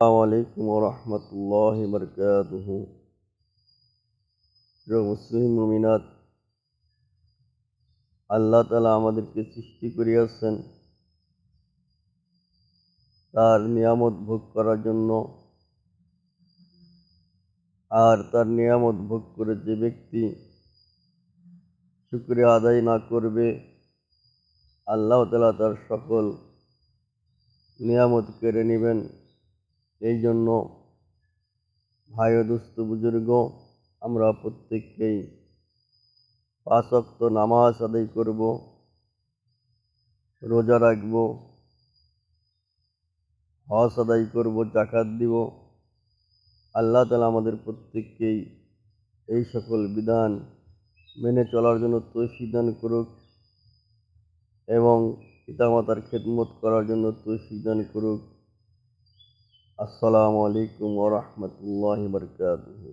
আসসালামু আলাইকুম ওয়া রাহমাতুল্লাহি ওয়া বারাকাতুহু। প্রিয় মুসলিম মুমিনাত, আল্লাহ তাআলা আমাদেরকে সৃষ্টি করিয়াছেন তার নিয়ামত ভোগ করার জন্য। আর তার নিয়ামত ভোগ করে যে ব্যক্তি শুকরিয়া আদায় না করবে, আল্লাহ তাআলা তার সকল নিয়ামত কেড়ে নিবেন। এই জন্য ভাই ও দোস্ত বুজুর্গ, আমরা প্রত্যেককেই ৫ ওয়াক্ত নামাজ আদায় করব, রোজা রাখব, হজ আদায় করব, যাকাত দিব। আল্লাহ তাআলা আমাদের প্রত্যেককেই এই সকল বিধান মেনে চলার জন্য তৌফিক দান করুক এবং পিতামাতার খেদমত করার জন্য তৌফিক দান করুক। আসসালামু আলাইকুম ওয়া রাহমাতুল্লাহি ওয়া বারাকাতুহু।